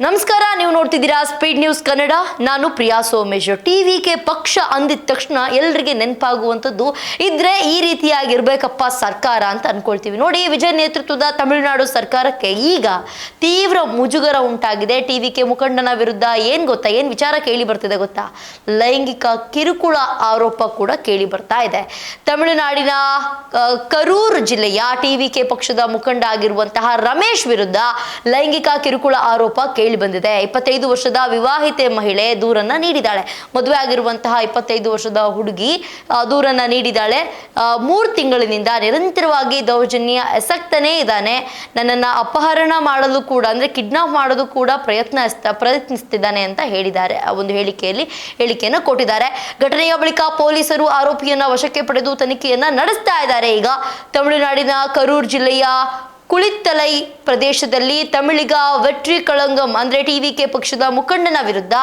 ನಮಸ್ಕಾರ, ನೀವು ನೋಡ್ತಿದ್ದೀರಾ ಸ್ಪೀಡ್ ನ್ಯೂಸ್ ಕನ್ನಡ. ನಾನು ಪ್ರಿಯಾ ಸೋಮೇಶ್. ಟಿವಿಗೆ ಪಕ್ಷ ಅಂದಿದ ತಕ್ಷಣ ಎಲ್ಲರಿಗೆ ನೆನಪಾಗುವಂಥದ್ದು ಇದ್ರೆ ಈ ರೀತಿಯಾಗಿರ್ಬೇಕಪ್ಪ ಸರ್ಕಾರ ಅಂತ ಅನ್ಕೊಳ್ತೀವಿ. ನೋಡಿ, ವಿಜಯ್ ನೇತೃತ್ವದ ತಮಿಳುನಾಡು ಸರ್ಕಾರಕ್ಕೆ ಈಗ ತೀವ್ರ ಮುಜುಗರ ಉಂಟಾಗಿದೆ. ಟಿವಿಕೆ ಮುಖಂಡನ ವಿರುದ್ಧ ಏನ್ ವಿಚಾರ ಕೇಳಿ ಬರ್ತಿದೆ ಗೊತ್ತಾ? ಲೈಂಗಿಕ ಕಿರುಕುಳ ಆರೋಪ ಕೂಡ ಕೇಳಿ ಬರ್ತಾ ಇದೆ. ತಮಿಳುನಾಡಿನ ಕರೂರ್ ಜಿಲ್ಲೆಯ ಟಿವಿಕೆ ಪಕ್ಷದ ಮುಖಂಡ ಆಗಿರುವಂತಹ ರಮೇಶ್ ವಿರುದ್ಧ ಲೈಂಗಿಕ ಕಿರುಕುಳ ಆರೋಪ ಕೇಳಿ ಬಂದಿದೆ. 25 ವರ್ಷದ ವಿವಾಹಿತೆ ಮಹಿಳೆ ದೂರನ್ನ ನೀಡಿದ್ದಾಳೆ. ಮದುವೆ ಆಗಿರುವಂತಹ 25 ವರ್ಷದ ಹುಡುಗಿ ದೂರನ್ನ ನೀಡಿದ್ದಾಳೆ. 3 ತಿಂಗಳಿನಿಂದ ನಿರಂತರವಾಗಿ ದೌರ್ಜನ್ಯ ಎಸಗ್ತಾನೆ ಇದ್ದಾನೆ. ನನ್ನನ್ನ ಅಪಹರಣ ಮಾಡಲು ಕೂಡ, ಅಂದ್ರೆ ಕಿಡ್ನಾಪ್ ಮಾಡೋದು ಕೂಡ ಪ್ರಯತ್ನಿಸ್ತಿದ್ದಾನೆ ಅಂತ ಹೇಳಿದ್ದಾರೆ. ಆ ಒಂದು ಹೇಳಿಕೆಯನ್ನ ಕೊಟ್ಟಿದ್ದಾರೆ. ಘಟನೆಯ ಬಳಿಕ ಪೊಲೀಸರು ಆರೋಪಿಯನ್ನ ವಶಕ್ಕೆ ಪಡೆದು ತನಿಖೆಯನ್ನ ನಡೆಸ್ತಾ ಇದ್ದಾರೆ. ಈಗ ತಮಿಳುನಾಡಿನ ಕರೂರ್ ಜಿಲ್ಲೆಯ ಕುಳಿತ್ತಲೈ ಪ್ರದೇಶದಲ್ಲಿ ತಮಿಳಿಗ ವೆಟ್ರಿ ಕಳಂಗಂ ಅಂದ್ರೆ ಟಿವಿಕೆ ಪಕ್ಷದ ಮುಖಂಡನ ವಿರುದ್ಧ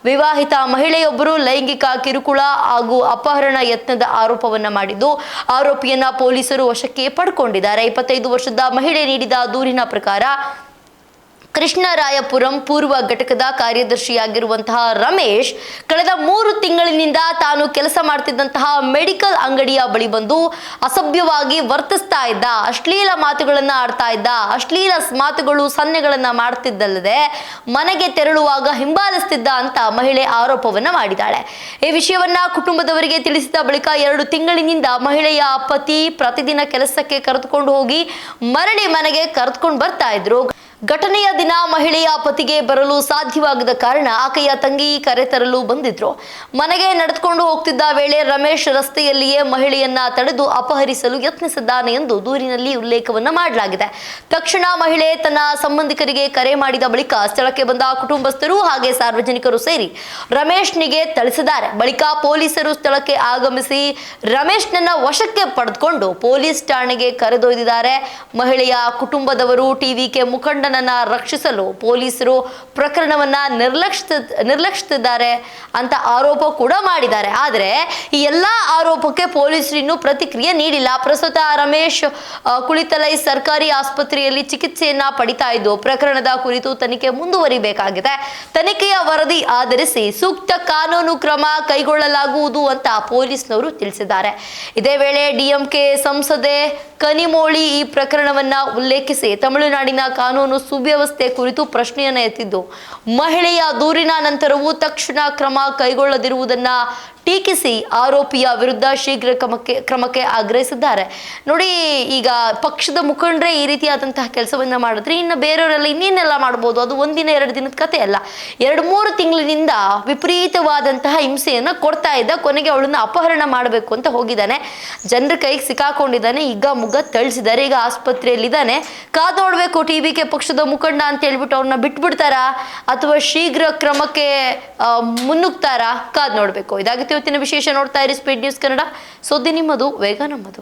ವಿವಾಹಿತ ಮಹಿಳೆಯೊಬ್ಬರು ಲೈಂಗಿಕ ಕಿರುಕುಳ ಹಾಗೂ ಅಪಹರಣ ಯತ್ನದ ಆರೋಪವನ್ನ ಮಾಡಿದ್ದು, ಆರೋಪಿಯನ್ನ ಪೊಲೀಸರು ವಶಕ್ಕೆ ಪಡ್ಕೊಂಡಿದ್ದಾರೆ. 25 ವರ್ಷದ ಮಹಿಳೆ ನೀಡಿದ ದೂರಿನ ಪ್ರಕಾರ ಕೃಷ್ಣರಾಯಪುರಂ ಪೂರ್ವ ಘಟಕದ ಕಾರ್ಯದರ್ಶಿಯಾಗಿರುವಂತಹ ರಮೇಶ್ ಕಳೆದ 3 ತಿಂಗಳಿನಿಂದ ತಾನು ಕೆಲಸ ಮಾಡ್ತಿದ್ದಂತಹ ಮೆಡಿಕಲ್ ಅಂಗಡಿಯ ಬಳಿ ಬಂದು ಅಸಭ್ಯವಾಗಿ ವರ್ತಿಸ್ತಾ ಇದ್ದ, ಅಶ್ಲೀಲ ಮಾತುಗಳನ್ನ ಆಡ್ತಾ ಇದ್ದ, ಅಶ್ಲೀಲ ಮಾತುಗಳು ಸನ್ನೆಗಳನ್ನ ಮಾಡ್ತಿದ್ದಲ್ಲದೆ ಮನೆಗೆ ತೆರಳುವಾಗ ಹಿಂಬಾಲಿಸ್ತಿದ್ದ ಅಂತ ಮಹಿಳೆ ಆರೋಪವನ್ನ ಮಾಡಿದ್ದಾಳೆ. ಈ ವಿಷಯವನ್ನ ಕುಟುಂಬದವರಿಗೆ ತಿಳಿಸಿದ ಬಳಿಕ 2 ತಿಂಗಳಿನಿಂದ ಮಹಿಳೆಯ ಪತಿ ಪ್ರತಿದಿನ ಕೆಲಸಕ್ಕೆ ಕರೆದುಕೊಂಡು ಹೋಗಿ ಮರಳಿ ಮನೆಗೆ ಕರೆದುಕೊಂಡು ಬರ್ತಾ ಇದ್ರು. ಘಟನೆಯ ದಿನ ಮಹಿಳೆಯ ಪತಿಗೆ ಬರಲು ಸಾಧ್ಯವಾಗದ ಕಾರಣ ಆಕೆಯ ತಂಗಿ ಕರೆತರಲು ಬಂದಿದ್ರು. ಮನೆಗೆ ನಡೆದುಕೊಂಡು ಹೋಗ್ತಿದ್ದ ವೇಳೆ ರಮೇಶ್ ರಸ್ತೆಯಲ್ಲಿಯೇ ಮಹಿಳೆಯನ್ನ ತಡೆದು ಅಪಹರಿಸಲು ಯತ್ನಿಸಿದ್ದಾನೆ ಎಂದು ದೂರಿನಲ್ಲಿ ಉಲ್ಲೇಖವನ್ನ ಮಾಡಲಾಗಿದೆ. ತಕ್ಷಣ ಮಹಿಳೆ ತನ್ನ ಸಂಬಂಧಿಕರಿಗೆ ಕರೆ ಮಾಡಿದ ಬಳಿಕ ಸ್ಥಳಕ್ಕೆ ಬಂದ ಕುಟುಂಬಸ್ಥರು ಹಾಗೆ ಸಾರ್ವಜನಿಕರು ಸೇರಿ ರಮೇಶ್ನಿಗೆ ಥಳಿಸಿದ್ದಾರೆ. ಬಳಿಕ ಪೊಲೀಸರು ಸ್ಥಳಕ್ಕೆ ಆಗಮಿಸಿ ರಮೇಶ್ನನ್ನ ವಶಕ್ಕೆ ಪಡೆದುಕೊಂಡು ಪೊಲೀಸ್ ಠಾಣೆಗೆ ಕರೆದೊಯ್ದಿದ್ದಾರೆ. ಮಹಿಳೆಯ ಕುಟುಂಬದವರು ಟಿವಿಕೆ ಮುಖಂಡ ರಕ್ಷಿಸಲು ಪೊಲೀಸರು ಪ್ರಕರಣವನ್ನ ನಿರ್ಲಕ್ಷಿಸಿದ್ದಾರೆ ಅಂತ ಆರೋಪ ಕೂಡ ಮಾಡಿದ್ದಾರೆ. ಆದರೆ ಈ ಎಲ್ಲಾ ಆರೋಪಕ್ಕೆ ಪೊಲೀಸರು ಇನ್ನೂ ಪ್ರತಿಕ್ರಿಯೆ ನೀಡಿಲ್ಲ. ಪ್ರಸ್ತುತ ರಮೇಶ್ ಕುಳಿತಲೈ ಸರ್ಕಾರಿ ಆಸ್ಪತ್ರೆಯಲ್ಲಿ ಚಿಕಿತ್ಸೆಯನ್ನ ಪಡಿತಾ ಇದ್ದು, ಪ್ರಕರಣದ ಕುರಿತು ತನಿಖೆ ಮುಂದುವರಿಬೇಕಾಗಿದೆ. ತನಿಖೆಯ ವರದಿ ಆಧರಿಸಿ ಸೂಕ್ತ ಕಾನೂನು ಕ್ರಮ ಕೈಗೊಳ್ಳಲಾಗುವುದು ಅಂತ ಪೊಲೀಸ್ನವರು ತಿಳಿಸಿದ್ದಾರೆ. ಇದೇ ವೇಳೆ ಡಿಎಂಕೆ ಸಂಸದೆ ಕನಿಮೋಳಿ ಈ ಪ್ರಕರಣವನ್ನ ಉಲ್ಲೇಖಿಸಿ ತಮಿಳುನಾಡಿನ ಕಾನೂನು ಸುವ್ಯವಸ್ಥೆ ಕುರಿತು ಪ್ರಶ್ನೆಯನ್ನ ಎತ್ತಿದ್ದು, ಮಹಿಳೆಯ ದೂರಿನ ನಂತರವೂ ತಕ್ಷಣ ಕ್ರಮ ಕೈಗೊಳ್ಳದಿರುವುದನ್ನ ಟೀಕಿಸಿ ಆರೋಪಿಯ ವಿರುದ್ಧ ಶೀಘ್ರ ಕ್ರಮಕ್ಕೆ ಆಗ್ರಹಿಸಿದ್ದಾರೆ. ನೋಡಿ, ಈಗ ಪಕ್ಷದ ಮುಖಂಡರೇ ಈ ರೀತಿಯಾದಂತಹ ಕೆಲಸವನ್ನ ಮಾಡಿದ್ರೆ ಇನ್ನು ಬೇರೆಯವರೆಲ್ಲ ಇನ್ನೇನೆಲ್ಲ ಮಾಡ್ಬೋದು? ಅದು ಒಂದಿನ 2 ದಿನದ ಕತೆ ಅಲ್ಲ. 2-3 ತಿಂಗಳಿನಿಂದ ವಿಪರೀತವಾದಂತಹ ಹಿಂಸೆಯನ್ನ ಕೊಡ್ತಾ ಇದ್ದ. ಕೊನೆಗೆ ಅವಳನ್ನ ಅಪಹರಣ ಮಾಡಬೇಕು ಅಂತ ಹೋಗಿದ್ದಾನೆ. ಜನರ ಕೈಗೆ ಸಿಕ್ಕಾಕೊಂಡಿದ್ದಾನೆ. ಈಗ ಮುಗ ತಳಿಸಿದ್ದಾರೆ. ಈಗ ಆಸ್ಪತ್ರೆಯಲ್ಲಿದ್ದಾನೆ. ಕಾದ್ ನೋಡ್ಬೇಕು ಟಿವಿಕೆ ಪಕ್ಷದ ಮುಖಂಡ ಅಂತ ಹೇಳ್ಬಿಟ್ಟು ಅವ್ರನ್ನ ಬಿಟ್ಬಿಡ್ತಾರಾ ಅಥವಾ ಶೀಘ್ರ ಕ್ರಮಕ್ಕೆ ಮುನ್ನುಗ್ತಾರಾ? ಕಾದ್ ನೋಡ್ಬೇಕು. ಇದಾಗಿತ್ತು ಇವತ್ತಿನ ವಿಶೇಷ. ನೋಡ್ತಾ ಇರಿ ಸ್ಪೀಡ್ ನ್ಯೂಸ್ ಕನ್ನಡ. ಸುದ್ದಿ ನಿಮ್ಮದು, ವೇಗ ನಮ್ಮದು.